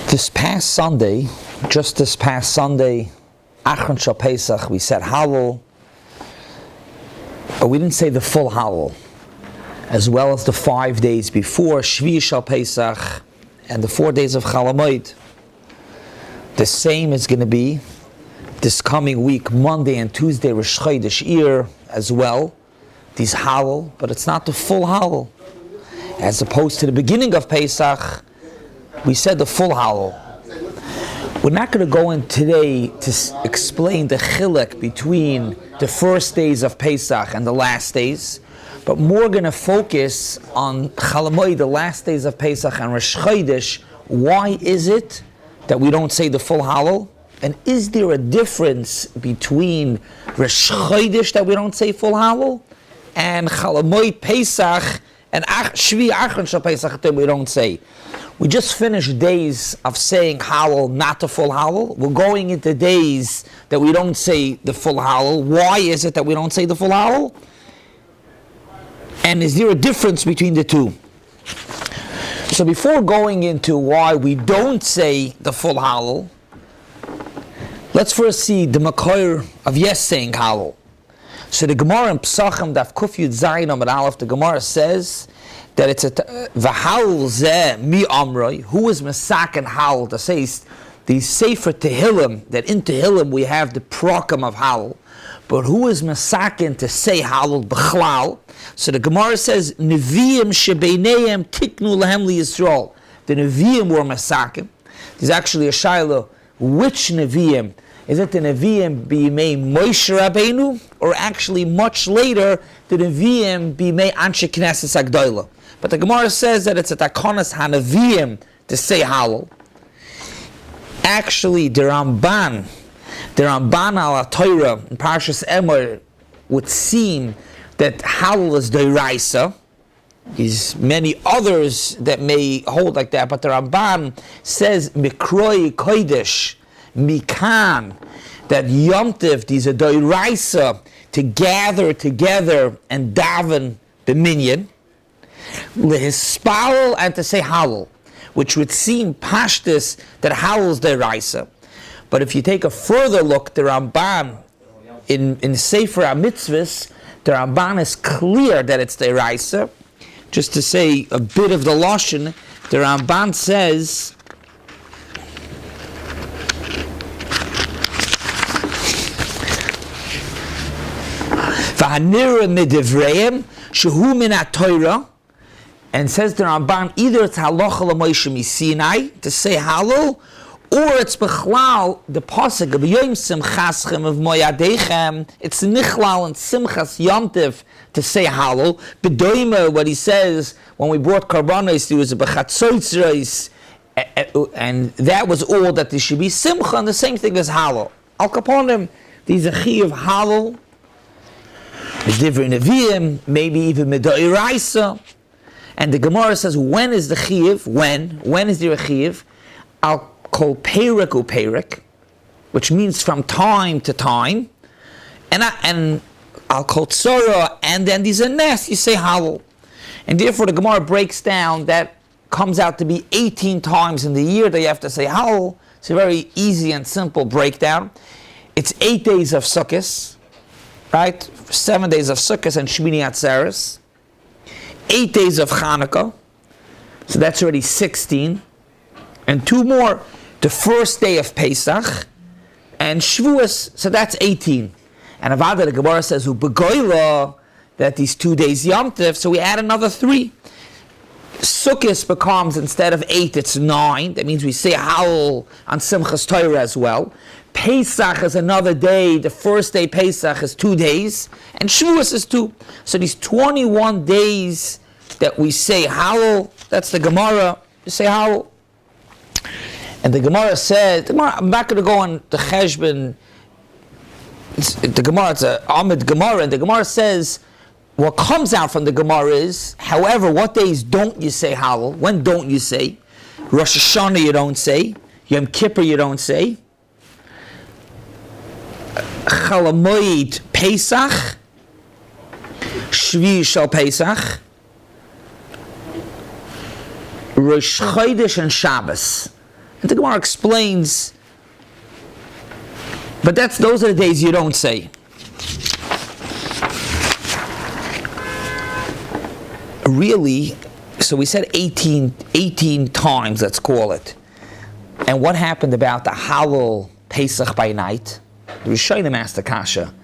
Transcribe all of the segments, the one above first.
This past Sunday, Achron Shal Pesach, we said Hallel, but we didn't say the full Hallel, as well as the 5 days before Shiur Shal Pesach and the 4 days of Chalamoid. The same is going to be this coming week, Monday and Tuesday, Rosh Chodesh Shiur as well. These Hallel, but it's not the full Hallel. As opposed to the beginning of Pesach, we said the full Hallel. We're not going to go in today to explain the chilek between the first days of Pesach and the last days, but more going to focus on Chalamoid, the last days of Pesach, and Rosh Chodesh. Why is it that we don't say the full Hallel? And is there a difference between Rosh Chodesh that we don't say full Hallel and Chalamoid Pesach and Shvi Achron Shal Pesach that we don't say? We just finished days of saying Hallel, not the full Hallel. We're going into days that we don't say the full Hallel. Why is it that we don't say the full Hallel? And is there a difference between the two? So before going into why we don't say the full Hallel, let's first see the Makor of yes saying Hallel. So the Gemara in Pesachim Daf Kuf Yud Zayin Amud Aleph, the Gemara says that it's a v'hal zeh mi amroi, who is Masak and Hallel, that says the Sefer Tehillim, that in Tehillim we have the prokem of Hallel, but who is Masakin to say Hallel b'chlal? So the Gemara says Neviim shebeineim tiknu lahem liyisrael. The Neviim were Masakin. There's actually a shaila, which Neviim? Is it the Nevi'im b'yimei Moshe Rabbeinu, or actually much later the Nevi'im b'yimei Anshe Knesset Agdoila? But the Gemara says that it's a takonas haNevi'im to say Hallel. Actually, the Ramban al Torah in Parshas Emor would seem that Hallel is Doraisa. There's many others that may hold like that, but the Ramban says Mikroi Kodesh Mikan, that Yom Tov, these are Doraisa, to gather together and daven b'minyan, lehispal, and to say Hallel, which would seem pashtus that Hallel is Doraisa. But if you take a further look, the Ramban in Sefer HaMitzvahs, the Ramban is clear that it's Doraisa. Just to say a bit of the Lashon, the Ramban says, and says the Ramban, either it's halacha l'Moshe miSinai to say Hallel, or it's b'chlal the pasuk of Yom Simchaschem of Moyadechem. It's nichlal and Simchas Yom Tov to say Hallel. B'doima, what he says when we brought karbanos, there was a b'chatzotzreis, and that was all that there should be Simcha, and the same thing as Hallel. Al kaponim, these are chi of Hallel. It's different Nevi'im, maybe even Medoiraisa. And the Gemara says, when is the Chiyuv? When is there a Chiyuv? I'll call Perek or Perek, which means from time to time. And I'll call Tzora, and then there's a Nes, you say Hallel. And therefore the Gemara breaks down, that comes out to be 18 times in the year that you have to say Hallel. It's a very easy and simple breakdown. It's 8 days of Sukkot, right? 7 days of Sukkot and Shmini Atzeres, 8 days of Chanukah, so that's already 16, and 2 more, the first day of Pesach, and Shavuos, so that's 18. And Avada, the Gemara says, U'begoyla, that these 2 days Yom Tov, so we add another 3. Sukkot becomes, instead of 8, it's 9. That means we say Hallel on Simchas Torah as well. Pesach is another day. The first day Pesach is 2 days, and Shavuos is 2. So these 21 days that we say Hallel, that's the Gemara. You say Hallel, and the Gemara said, I'm not going to go on the Cheshbon. The Gemara, it's a Amid Gemara, and the Gemara says, what comes out from the Gemara is, however, what days don't you say Hallel? When don't you say? Rosh Hashanah you don't say. Yom Kippur you don't say. Chalamoid Pesach, Shvi Shal Pesach, Rosh Chodesh and Shabbos. And the Gemara explains, but those are the days you don't say. Really, so we said 18 times, let's call it. And what happened about the Hallel Pesach by night? The Scheiner asked Kasha.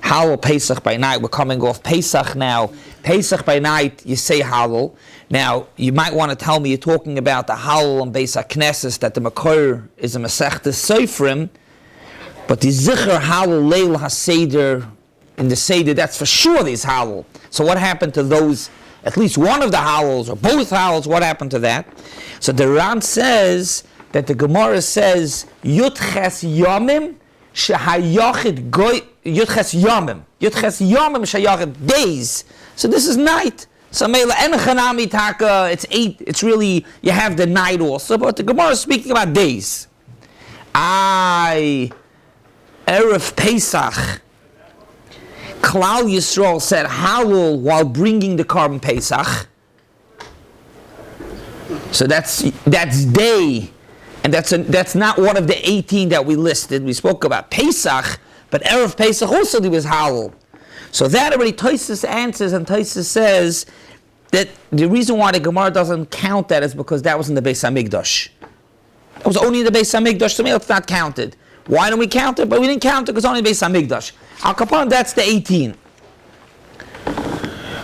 Hallel Pesach by night, we're coming off Pesach now. Pesach by night, you say Hallel. Now, you might want to tell me you're talking about the Hallel and Bais HaKnesses, that the Boker is a Masechtas Seifrim, but the Zichar Hallel Leil HaSeder, in the Seder, that's for sure there's Hallel. So what happened to those, at least one of the Hallels, or both Hallels, what happened to that? So the Ran says, that the Gemara says, Yutches Yomim, Shehayachid Goy, Yutches Yomim Shehayachid days. So this is night. So Meila Enchanami Taka, it's 8, it's really, you have the night also, but the Gemara is speaking about days. Erev Pesach, Klal Yisrael said Hallel while bringing the Korban Pesach. So that's day. And that's not one of the 18 that we listed. We spoke about Pesach, but Erev Pesach also there was Hallel. So that already Tosfos answers, and Tosfos says that the reason why the Gemara doesn't count that is because that was in the Beis HaMikdash. It was only in the Beis HaMikdash, so maybe it's not counted. Why don't we count it? But we didn't count it because it's only Beis HaMikdash. Al Kapon, that's the 18.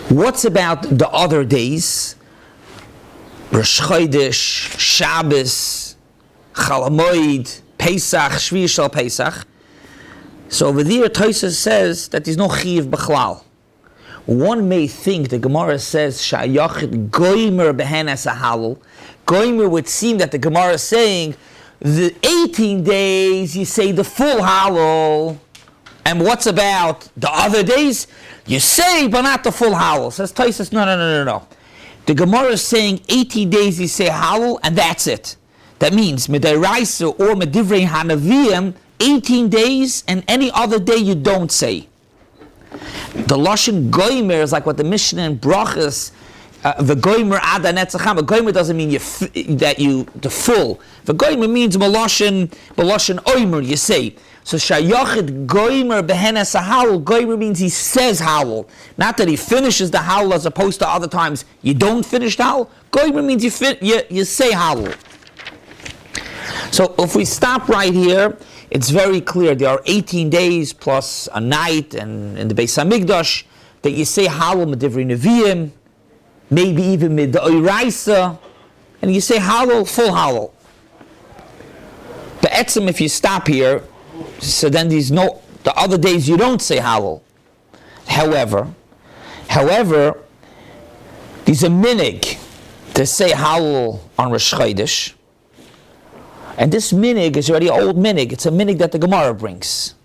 What's about the other days? Rosh Chodesh, Shabbos, Chol Hamoed, Pesach, Shvi Shal Pesach. So over there, Tosfos says that there's no Chiv B'chlal. One may think the Gemara says Shayachid Goimer Behenas Hallel. Goimer would seem that the Gemara is saying the 18 days you say the full Hallel, and what's about the other days you say but not the full Hallel. Says Tosfos, no. The Gemara is saying 18 days you say Hallel and that's it. That means Medrash or Medivrei Hanavim, 18 days, and any other day you don't say. The Lashon Goimer is like what the Mishnah in Brachas, the Goimer Ada Netzacham. The Goimer doesn't mean the full. The Goimer means Malashon Oimer, you say. So Shayachid Goimer Behenes Hallel, Goimer means he says Hallel. Not that he finishes the Hallel as opposed to other times you don't finish the Hallel. Goimer means you say Hallel. So if we stop right here, it's very clear. There are 18 days plus a night, and in the Beis HaMikdash, that you say Hallel Medivrei Neviim, maybe even Midoraisa, and you say Hallel, full Hallel. But etzem, if you stop here, so then the other days you don't say Hallel. However, there's a minig to say Hallel on Rosh Chodesh. And this minig is already an old minig. It's a minig that the Gemara brings.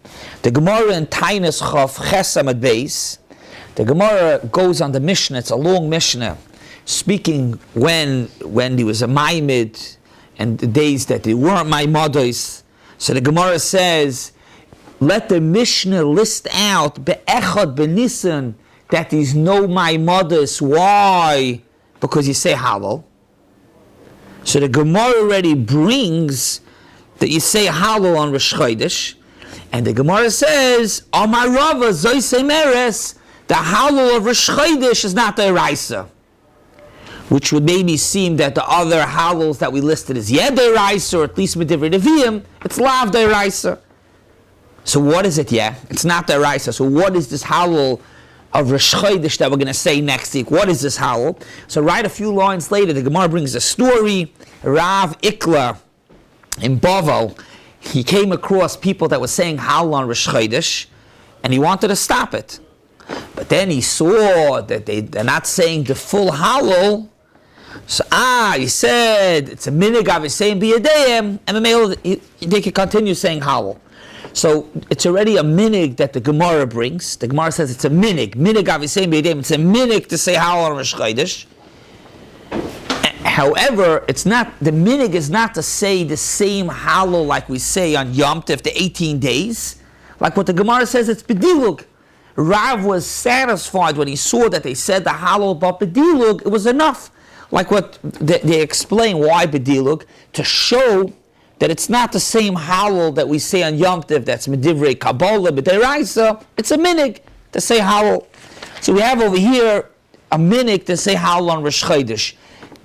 The Gemara in Tainis Chav Chesam at Bais, the Gemara goes on the Mishnah. It's a long Mishnah, speaking when there was a Maimid and the days that there weren't Maimados. So the Gemara says, let the Mishnah list out Be'echad B'Nisan that there's no Maimados. Why? Because you say Hallel. So the Gemara already brings that you say Hallel on Rosh Chodesh, and the Gemara says, Amar Rava Zoisei Meres, the Hallel of Rosh Chodesh is not the Eraisa, which would maybe seem that the other Hallels that we listed is Yed Eraisa, or at least Medivrei Neviim, it's Lav the Eraisa. So what is it? It's not the Eraisa. So what is this Hallel of Rosh Chodesh that we're going to say next week? What is this Hallel? So right a few lines later, the Gemara brings a story. Rav Ikla in Bavel, he came across people that were saying Hallel on Rosh Chodesh, and he wanted to stop it. But then he saw that they're not saying the full Hallel. So he said it's a minig of saying biyadayim, and they can continue saying Hallel. So it's already a minig that the Gemara brings. The Gemara says it's a minig of saying biyadayim. It's a minig to say Hallel on Rosh Chodesh. However, it's not, the minig is not to say the same Hallel like we say on Yom Tov, the 18 days. Like what the Gemara says, it's bedilug. Rav was satisfied when he saw that they said the Hallel, but bedilug, it was enough. Like what they explain why bedilug, to show that it's not the same Hallel that we say on Yom Tov, that's Medivrei Kabbalah, B'Deraisa. It's a minig to say Hallel. So we have over here a minig to say Hallel on Rosh Chodesh.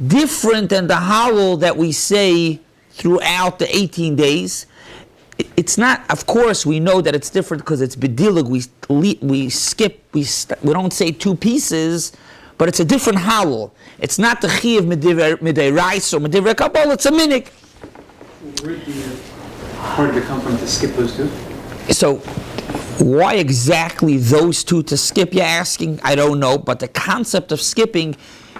Different than the Hallel that we say throughout the 18 days. It's not, of course, we know that it's different because it's B'dilig. We skip, we don't say two pieces, but it's a different Hallel. It's not the Chi of Midei or Medivrei Kabbalah, it's a minig. Where did the part of it come from to skip those two? So, why exactly those two to skip, you're asking? I don't know, but the concept of skipping,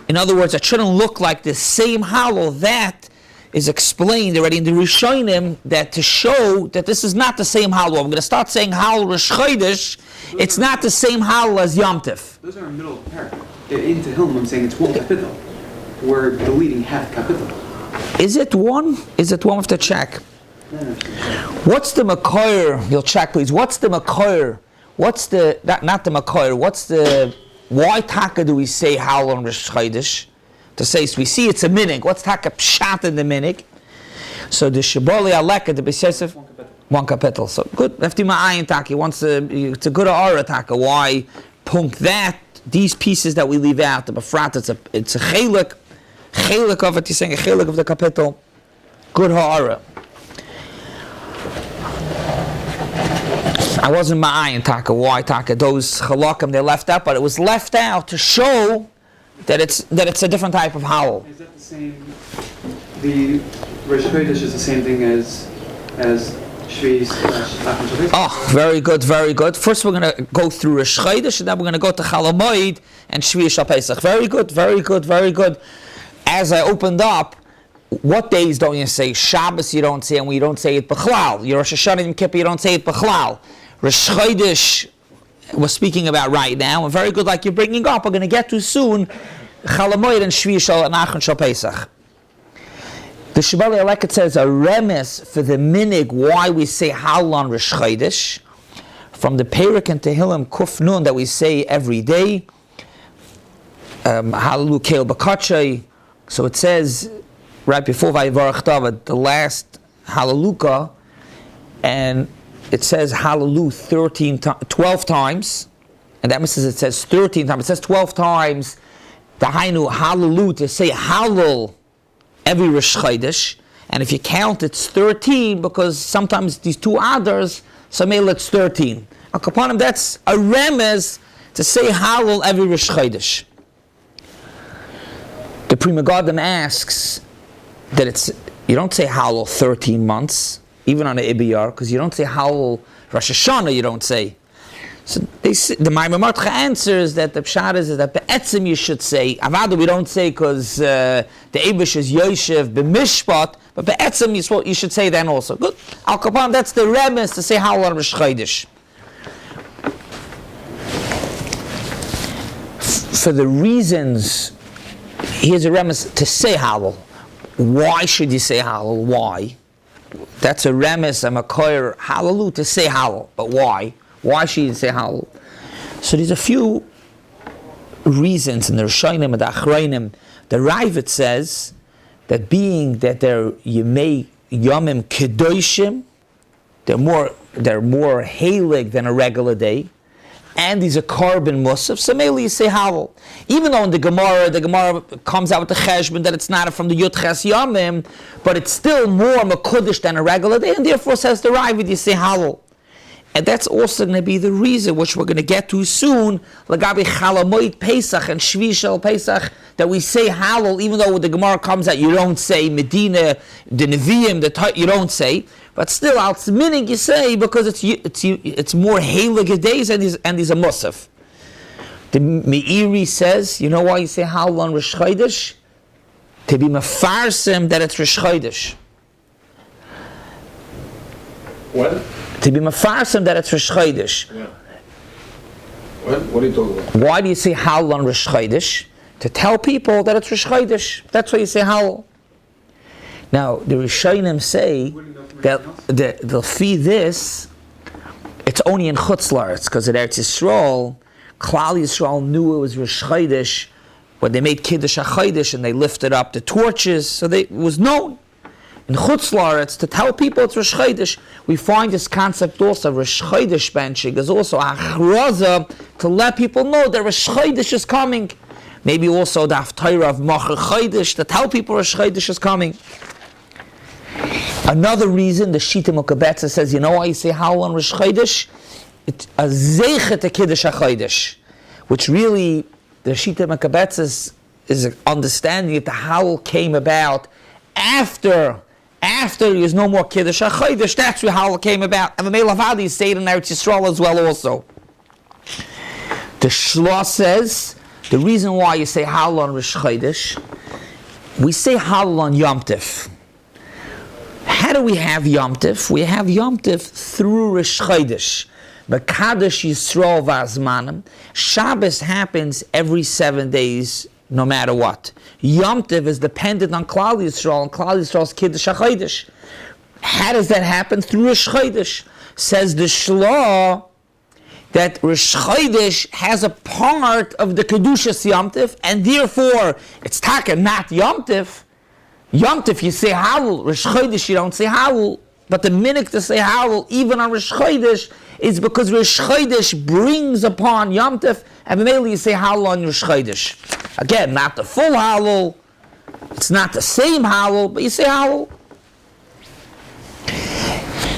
in other words, it shouldn't look like the same Hallel. That is explained already in the Rishonim, that to show that this is not the same Hallel. I'm going to start saying Hallel Rosh Chodesh. It's not the same Hallel as Yom Tov. Those are in the middle of the paragraph. In Tehillim, I'm saying it's one kapitel. We're deleting half kapitel. Is it one? Is it one? We have to check. What's the Makoyer? You'll check, please. What's the Makoyer? What's the, not the Makoyer, what's the, why Taka do we say Hallel on Rosh Chodesh? To say, so we see it's a minig. What's Taka pshat in the minig? So the Shiboli Aleka, the B'Sesef, one kapitel. So good. Lefty Ma'ayin Taka, it's a good aura Taka. Why punk that? These pieces that we leave out, the Befrat, it's a chelik of it, he's saying a chelik of the kapitel. Good ha'ara. I wasn't ma'ayin taka. Why taka? Those chalakim they left out, but it was left out to show that it's a different type of Hallel. Is that the same? The Rosh Chodesh is the same thing as Shvi / Oh, very good, very good. First we're going to go through Rosh Chodesh, and then we're going to go to Chol Hamoed and Shvi Shal Pesach. Very good, very good, very good. As I opened up, what days don't you say? Shabbos you don't say, and we don't say it B'chlal. Your Rosh Hashanah and Kippur you don't say it B'chlal. Rosh Chodesh we're speaking about right now, and very good like you're bringing up, we're going to get to soon, Chol Hamoed and Shvi Shal and Nachum Shal Pesach. The Shibali Aleket says a remes for the minig why we say Hallel on Rosh Chodesh, from the Perek and Tehillim Kuf Nun that we say every day, Hallelu Keil B'Kachay. So it says right before Vayivarach David, the last Hallelujah, and it says Hallelu 12 times, and that means it says 13 times. It says 12 times. The Hainu Hallelu to say Hallel every Rosh Chodesh, and if you count, it's 13 because sometimes these two others, so maybe it's 13. Akapanim, that's a remez to say Hallel every Rosh Chodesh. The Pri Megadim asks that you don't say Hallel 13 months, even on the Ibiyar, because you don't say Hallel Rosh Hashanah, you don't say. So the Maimon Martcha answers that the pshat is that be'etzim you should say. Avada we don't say because the Eibush is Yoshev b'mishpat, but be'etzim you should say then also. Good. Al Kapan, that's the remes to say Hallel on Rosh Chodesh. For the reasons, here's a remes to say Hallel. Why should you say Hallel? Why? That's a remes, a makoyer Hallelu to say Hallel, but why? Why should you say Hallel? So there's a few reasons in the Scheiner and the Achrayim. The Ravid says that being that they're Yemei Yomim Kedoshim, they're more halig than a regular day, and these are carbon musaf, so mainly you say Hallel. Even though in the Gemara comes out with the cheshbon that it's not from the Yud Ches Yomim, but it's still more Mekudesh than a regular day, and therefore says the Ravid, you say Hallel. And that's also going to be the reason, which we're going to get to soon, Lagabi Chol Hamoed Pesach and Shvi Shal Pesach, that we say Hallel, even though when the Gemara comes out, you don't say Medina, the Nevi'im, you don't say, but still, al tzminig you say, because it's more Heilige days and these are Musaf. The Meiri says, you know why you say Hallel on Rosh Chodesh? To be mefarsim that it's Rosh Chodesh. What? To be mefarsim that it's Rosh Chodesh. Yeah. What are you talking about? Why do you say Hallel on Rosh Chodesh? To tell people that it's Rosh Chodesh. That's why you say Hallel. Now, the Rishonim say that they'll feed this, it's only in Chutz La'aretz, because at Eretz Yisrael, Klal Yisrael knew it was Rosh Chodesh when they made Kiddush HaChodesh and they lifted up the torches, so it was known. in Chutz La'aretz to tell people it's Rosh Chodesh. We find this concept also, Rosh Chodesh benching, is also a chraza to let people know that Rosh Chodesh is coming. Maybe also the Haftarah of Machar Chodesh to tell people Rosh Chodesh is coming. Another reason, the Shita Mokabetza says, you know why you say Hallel on Rosh Chodesh? It's a zeichet to Kiddush HaChodesh, which really, the Shita Mokabetza is understanding that the Hallel came about after there's no more Kiddush HaChodesh. That's where Hallel came about. And the Melech Avadi is saying in Eretz Yisrael as well also. The Shlosh says, the reason why you say Hallel on Rosh Chodesh, we say Hallel on Yom Tov. How do we have Yom Tov? We have Yom Tov through Rosh Chodesh. Mekadosh Yisrael v'azmanim. Shabbos happens every 7 days, no matter what. Yom Tov is dependent on Klal Yisrael, and Klal Yisrael's Kiddush HaChodesh. How does that happen? Through Rosh Chodesh. Says the Shloh that Rosh Chodesh has a part of the Kedushas Yom Tov, and therefore it's taka not Yom Tov. Yom Tov you say Hallel, Rosh Chodesh you don't say Hallel. But the minute to say Hallel, even on Rosh Chodesh, is because Rosh Chodesh brings upon Yom Tov, and mainly you say Hallel on Rosh Chodesh. Again, not the full Hallel, it's not the same Hallel, but you say Hallel.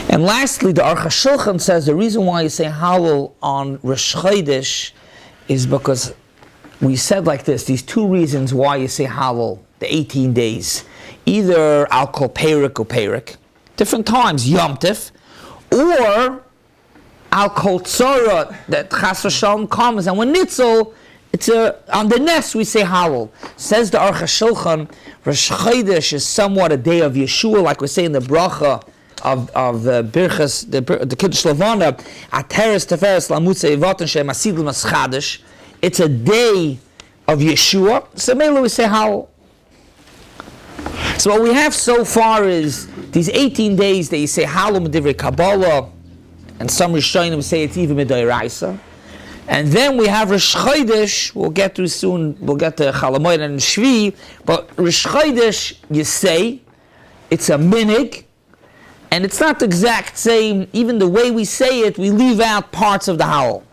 And lastly, the Aruch HaShulchan says the reason why you say Hallel on Rosh Chodesh is because we said like this, these two reasons why you say Hallel, the 18 days. Either I'll call Perik or Perik, different times, Yom Tov, or I'll call Tzorah, that Chas v'Shalom comes, and when Nitzel, it's on the nest we say Hallel. Says the Aruch HaShulchan, Rosh Chodesh is somewhat a day of Yeshua, like we say in the bracha of Birchas, the Kiddush Levana, Ateres Teferes Lamutze Evoten Shem Asidl Maschadish. It's a day of Yeshua, so mainly we say Hallel. So what we have so far is these 18 days that you say Hallel Medivrei Kabbalah, and some Rishonim say it's even Midoraisa. And then we have Rosh Chodesh, we'll get to soon, we'll get to Chol Hamoed and Shvi, but Rosh Chodesh, you say, it's a minig, and it's not the exact same, even the way we say it, we leave out parts of the Hallel.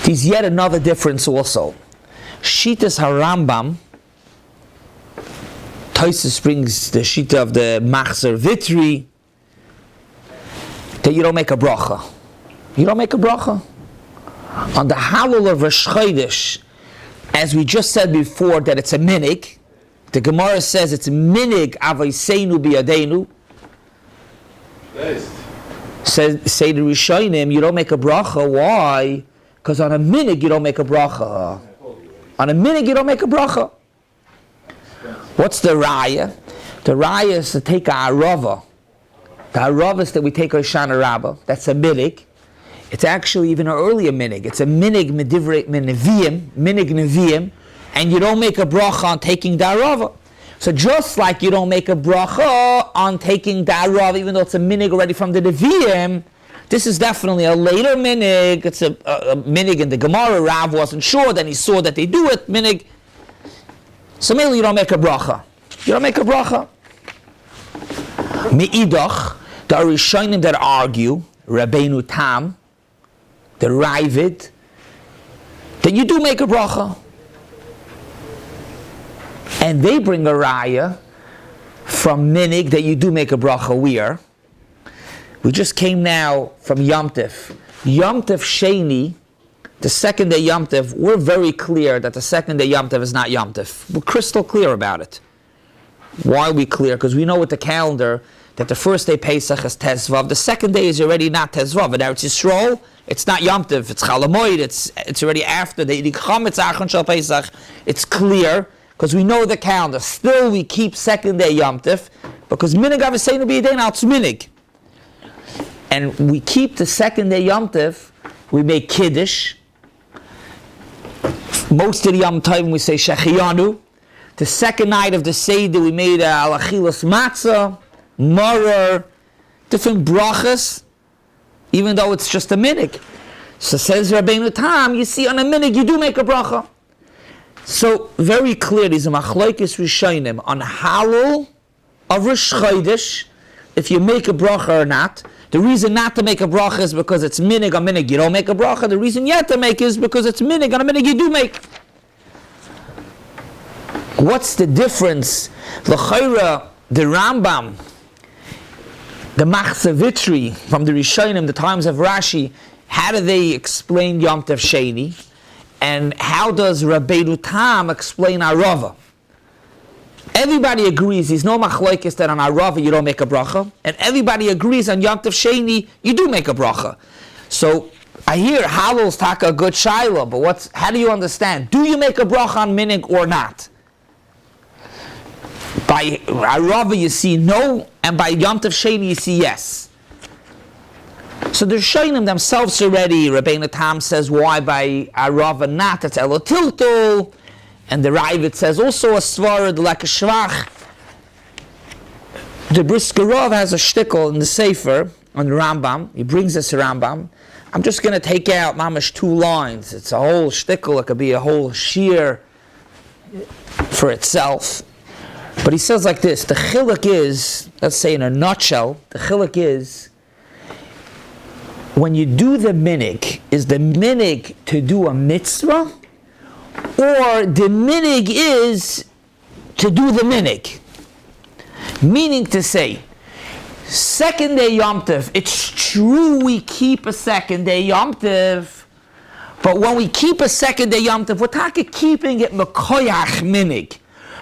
There's yet another difference also. Shitas HaRambam, Tosfos brings the Shita of the Machzer Vitri, that you don't make a bracha. You don't make a bracha. On the Hallel of Rosh Chodesh, as we just said before, that it's a minig, the Gemara says it's minig avayseinu biyadenu. Say the Rishonim, you don't make a bracha. Why? Because on a minig you don't make a bracha. On a minig you don't make a bracha. What's the raya? The raya is to take a arava. The aravas that we take Hoshana Rabbah, that's a minig. It's actually even an earlier minig. It's a minig medivrei neviim, minig neviim, and you don't make a bracha on taking the arava. So just like you don't make a bracha on taking the arava, even though it's a minig already from the neviim, this is definitely a later minig. It's a minig in the Gemara. Rav wasn't sure, then he saw that they do it, minig. So mainly you don't make a bracha. You don't make a bracha. Me'idach, the Rishonim that argue, Rabbeinu Tam, the Ravid, that you do make a bracha. And they bring a raya from minig that you do make a bracha. We just came now from Yom Tov. Yom Tov Sheni, the second day Yom Tov, we're very clear that the second day Yom Tov is not Yom Tov. We're crystal clear about it. Why are we clear? Because we know with the calendar that the first day Pesach is Tezvav, the second day is already not Tezvav. And Eretz Yisrael, it's not Yom Tov, it's Chol Hamoed, it's already after the Chametz Achon Shel Pesach. It's clear, because we know the calendar. Still we keep second day Yom Tov, because Minig Avseinu B'Yadei, now it's Minig. And we keep the second day Yom Tov, we make Kiddush. Most of the Yom Tov we say Shechiyanu. The second night of the Seder we made Alachilas Matzah, Maror, different brachas, even though it's just a minig. So says Rabbeinu Tam, you see on a minig you do make a bracha. So very clear, there's a machlokes rishonim on Hallel of Rosh Chodesh, if you make a bracha or not. The reason not to make a bracha is because it's minig on minig, you don't make a bracha. The reason yet to make is because it's minig on a minig, you do make. What's the difference? L'chayra, the Rambam, the Machzavitri from the Rishonim, the times of Rashi, how do they explain Yom Tov Sheni? And how does Rabbeinu Tam explain Arava? Everybody agrees, there's no machlokes that on Arava you don't make a bracha, and everybody agrees on Yom Tov Sheni you do make a bracha. So I hear Hallel's taka a good shaila, but how do you understand? Do you make a bracha on minig or not? By Arava you see no, and by Yom Tov Sheni you see yes. So they're showing them themselves already. Rabbeinu Tam says why by Arava not, it's Elo Tiltul. And the Ravid says also a svara, like a shvach. The Brisker Rav has a shtickle in the Sefer on the Rambam. He brings us a Rambam. I'm just going to take out mamash 2 lines. It's a whole shtickle. It could be a whole shiur for itself. But he says like this: the chiluk is, let's say in a nutshell, the chiluk is when you do the minig, is the minig to do a mitzvah? Or the minig is to do the minig. Meaning to say, second day Yom Tov, it's true we keep a second day Yom Tov, but when we keep a second day Yom Tov, we're talking keeping it mekoyach minig.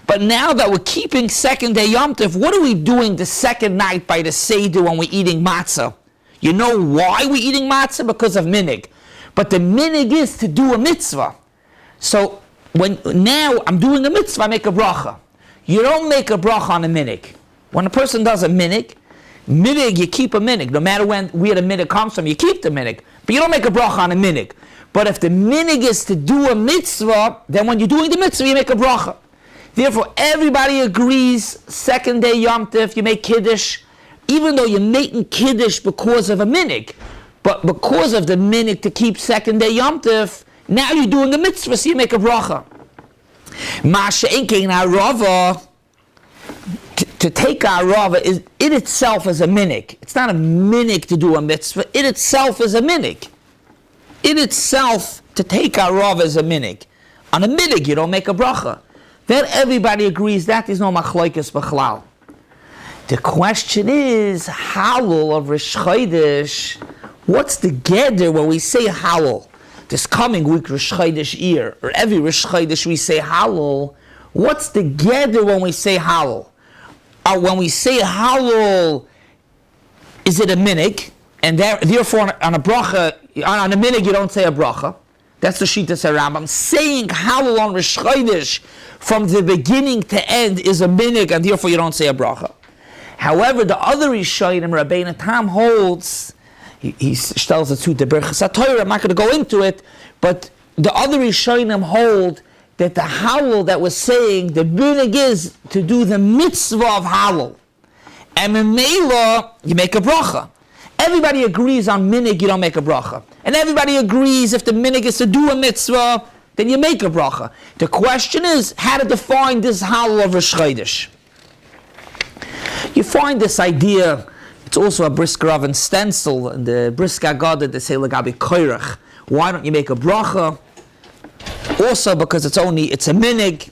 But now that we're keeping second day Yom Tov, what are we doing the second night by the Seder when we're eating matzah? You know why we're eating matzah? Because of minig. But the minig is to do a mitzvah. So now I'm doing a mitzvah, I make a bracha. You don't make a bracha on a minig. When a person does a minig, you keep a minig. No matter where the minig comes from, you keep the minig. But you don't make a bracha on a minig. But if the minig is to do a mitzvah, then when you're doing the mitzvah, you make a bracha. Therefore, everybody agrees, second day Yom Tov, you make Kiddush, even though you're making Kiddush because of a minig. But because of the minig to keep second day Yom Tov, now you're doing a mitzvah, so you make a bracha. Masha inkein harava, to take harava is it itself is a minig. It's not a minig to do a mitzvah. It itself is a minig. It itself to take harava is a minig. On a minig you don't make a bracha. Then everybody agrees that is no machlokes b'chlal. The question is Hallel of Rosh Chodesh. What's the geder when we say Hallel? This coming week, Rosh Chodesh year, or every Rosh Chodesh we say Hallel. What's the geder when we say Hallel? When we say Hallel, is it a minig? And therefore, on a bracha, on a minig, you don't say a bracha. That's the Shita Rambam. Saying Hallel on Rosh Chodesh from the beginning to end is a minig, and therefore you don't say a bracha. However, the other Rishonim, Rabbeinu Tam holds. He tells it to the Berachas HaTorah. I'm not going to go into it, but the other Rishonim hold that the Hallel that was saying, the minig is to do the mitzvah of Hallel. And in Mela, you make a bracha. Everybody agrees on minig, you don't make a bracha. And everybody agrees if the minig is to do a mitzvah, then you make a bracha. The question is, how to define this Hallel of Rosh Chodesh. You find this idea. It's also a Brisker Rav and stencil, and the Brisker Agada, they say, Lagabi Koirach. Why don't you make a bracha? Also because it's a minig.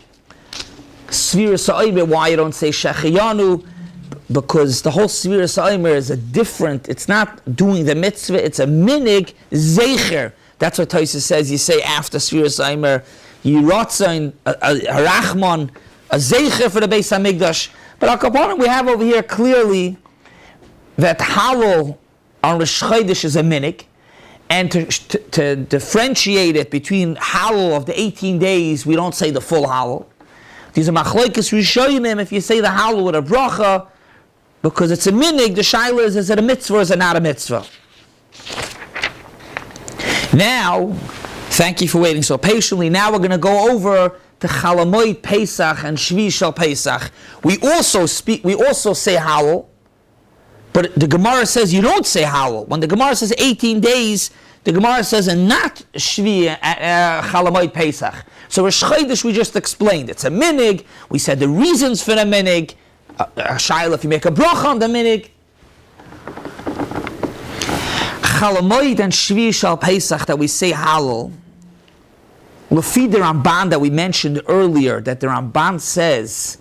Svira Sa'omer, why you don't say Shechayanu? Because the whole Svira Sa'omer is it's not doing the mitzvah, it's a minig zecher. That's what Tosha says, you say after Svira Sa'omer, Yiratzain, a Rachman, a zecher for the Beis HaMikdash. But our component we have over here clearly that Hallel on Rosh Chodesh is a minig, and to differentiate it between Hallel of the 18 days, we don't say the full Hallel. These are machlokes rishonim if you say the Hallel with a bracha, because it's a minig. The shaila is it a mitzvah or is it not a mitzvah? Now, thank you for waiting so patiently. Now we're going to go over to Chalamoid Pesach and Shvi Shel Pesach. We also say Hallel. But the Gemara says you don't say Hallel. When the Gemara says 18 days, the Gemara says, and not Shvi Chalamoid Pesach. So Rosh Chodesh we just explained. It's a minig. We said the reasons for the minig. Shaila, if you make a bracha on the minig. Chalamoid and Shvi Shal Pesach that we say Hallel. Lefi the Ramban that we mentioned earlier, that the Ramban says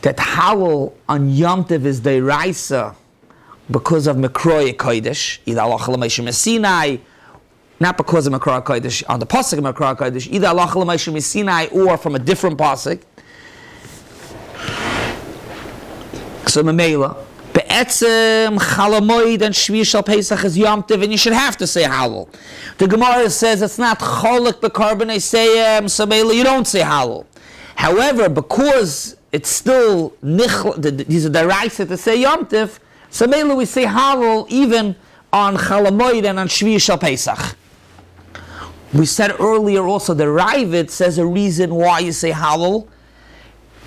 that Hallel on Yom Tov is Deiraisa because of Mekroi Kodesh, either Allah Chalamoid Sinai, not because of Mekroi Kodesh, on the Pasuk of Mekroi Kodesh, either Allah Chalamoid Sinai or from a different Pasuk. So Mamela, Be'etzem Chalamoid and Shvi Shal Pesach is Yom Tov, and you should have to say Hallel. The Gemara says it's not Cholek B'Karbonei Seyem, so Mamela you don't say Hallel. However, because it's still these are the rights to say Yom Tov, so Mamela we say Hallel even on Chalamoid and on Shvi Shal Pesach. We said earlier also the Ravid says a reason why you say Hallel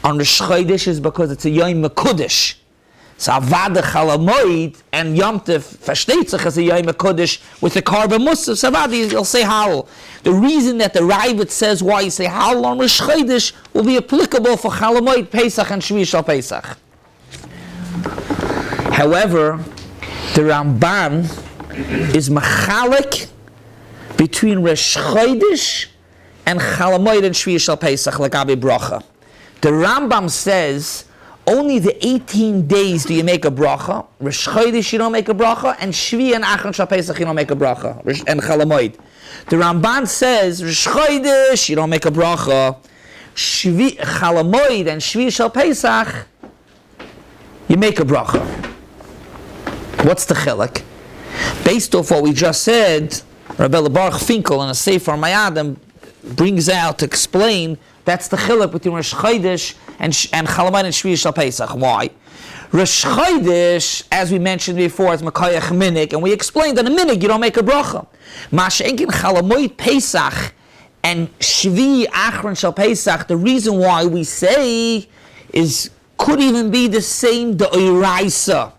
on Rosh Chodesh is because it's a Yom Kodesh. So Avada Chalamoid and Yom Tov versteht sich as a Yom Kodesh with the Karban Musaf. So Avada you'll say Hallel. The reason that the Ravid says why you say Hallel on Rosh Chodesh will be applicable for Chalamoid, Pesach and Shvi Shal Pesach. However, the Ramban is machalik between Rosh Chodesh and Chalamoid and Shvi Shal Pesach lagabi bracha. The Rambam says only the 18 days do you make a bracha. Rosh Chodesh you don't make a bracha, and Shvi and Achron Shal Pesach you don't make a bracha, and Chalamoid. The Ramban says Rosh Chodesh you don't make a bracha, Shvi Chalamoid and Shvi Shal Pesach you make a bracha. What's the chilek? Based off what we just said, Rabbi Baruch Finkel in a Sefer Mayadam brings out to explain that's the chilek between Rosh Chodesh and Chalamoid and Shvi Shal Pesach. Why? Rosh Chodesh, as we mentioned before, is Makayach Minig, and we explained that a minig you don't make a bracha. Masha'enkin Chalamoid Pesach and Shvi Achron Shal Pesach, the reason why we say is could even be the same De'oraisa.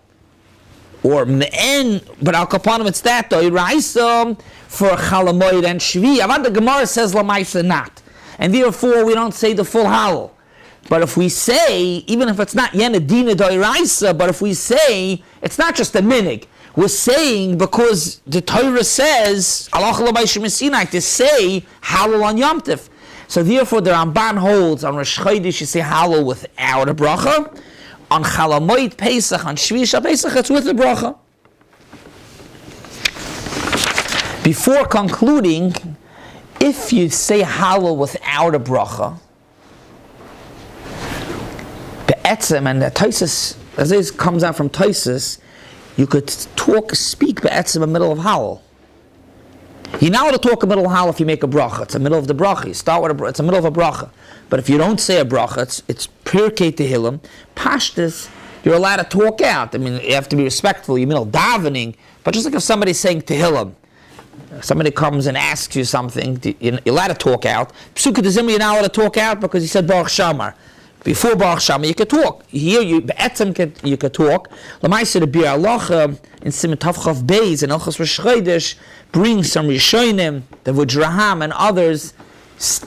Or me'en, but al kapanim it's that De'oraisa for Chalamoid and Shvi. Avad the Gemara says Lamaisa not. And therefore we don't say the full Hallel. But if we say, even if it's not Yenadina De'oraisa, but if we say, it's not just a minig. We're saying because the Torah says, Allah Chalamoid Sinai, to say Hallel on Yom Tov. So therefore the Ramban holds on Rosh Chodesh you say Hallel without a bracha. On Chalamoid Pesach, on Shvi Shal Pesach, it's with a bracha. Before concluding, if you say Hallel without a bracha, Be'etzem, and the Taisus, as this comes out from Taisus, you could speak Be'etzem in the middle of Hallel. You're not allowed to talk in the middle of Hallel if you make a bracha. It's the middle of the bracha. You start with it's the middle of a bracha. But if you don't say a bracha, it's Pirkei Tehillim. Pashtus, you're allowed to talk out. I mean, you have to be respectful. You're middle davening. But just like if somebody's saying Tehillim, somebody comes and asks you something, you're allowed to talk out. Psukkah D'Zimri, you're not allowed to talk out because he said Baruch Shamar. Before Baruch Shamar, you could talk. Here, you could talk. L'maisa the Bir Allah in Siman Tavchav Bais and Elchos Rosh Chodesh brings some Rishonim, the Vudraham and others,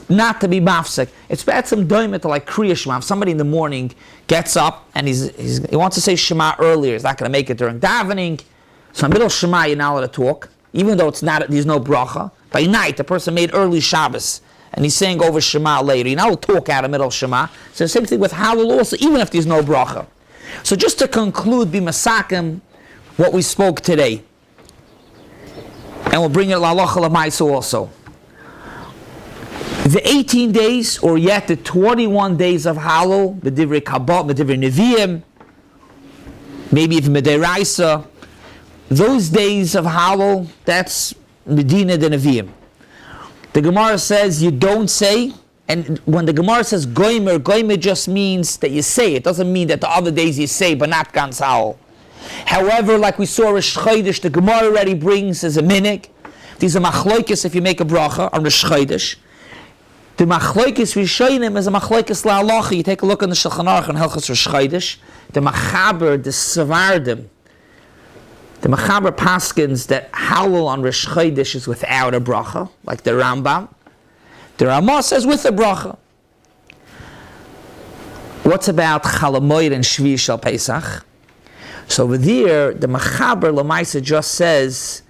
not to be mafsek. It's be'etzem doimet to like Kriya Shema. If somebody in the morning gets up and he wants to say Shema earlier, he's not going to make it during davening. So in the middle of Shema, you're not allowed to talk, even though there's no bracha. By night, the person made early Shabbos, and he's saying over Shema later. You're not allowed to talk out of the middle of Shema. So the same thing with Hallel also, even if there's no bracha. So just to conclude, be masakim what we spoke today. And we'll bring it l'alacha l'maisa also. The 18 days, or yet the 21 days of Hallel, the divrei Kabbat, the divrei Nevi'im, maybe even Mederaisa, those days of Hallel, that's Medina de Nevi'im. The Gemara says you don't say, and when the Gemara says goimer just means that you say. It doesn't mean that the other days you say, but not Gans Hallel. However, like we saw Rosh Chodesh, the Gemara already brings as a minig. These are machloikis if you make a bracha on Rosh Chodesh. The machloikis rishonim is a machloikis la'alacha. You take a look on the Shulchan Aruch and Hilchos Rosh Chodesh. The machaber, the svardim, The Mechaber paskins that Hallel on Rosh Chodesh is without a bracha, like the Rambam. The Ramah says with a bracha. What's about Chalamoid and Shvi Shal Pesach? So over there, the Mechaber Lamaisa just says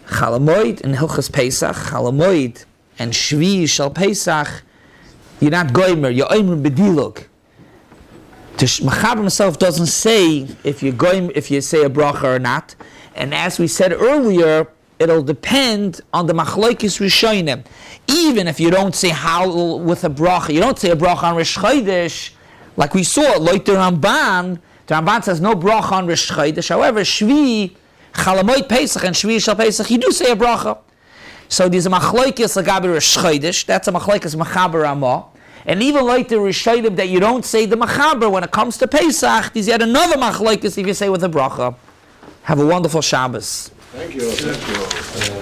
Chalamoid and Hilchas Pesach, Chalamoid and Shvi Shal Pesach. You're not goymer, you're oimer bedilug. The Mechaber himself doesn't say if you say a bracha or not. And as we said earlier, it'll depend on the machlokes rishonim. Even if you don't say Hallel with a bracha, you don't say a bracha on Rosh Chodesh, like we saw, like the Ramban says no bracha on Rosh Chodesh. However, Shvi, Chalamoid Pesach and Shvi Shal Pesach, you do say a bracha. So there's a machlokes lagabi Rosh Chodesh, that's a machlokes Mechaber Ramah. And even like the rishonim that you don't say the Mechaber when it comes to Pesach, there's yet another machlokes if you say with a bracha. Have a wonderful Shabbos. Thank you.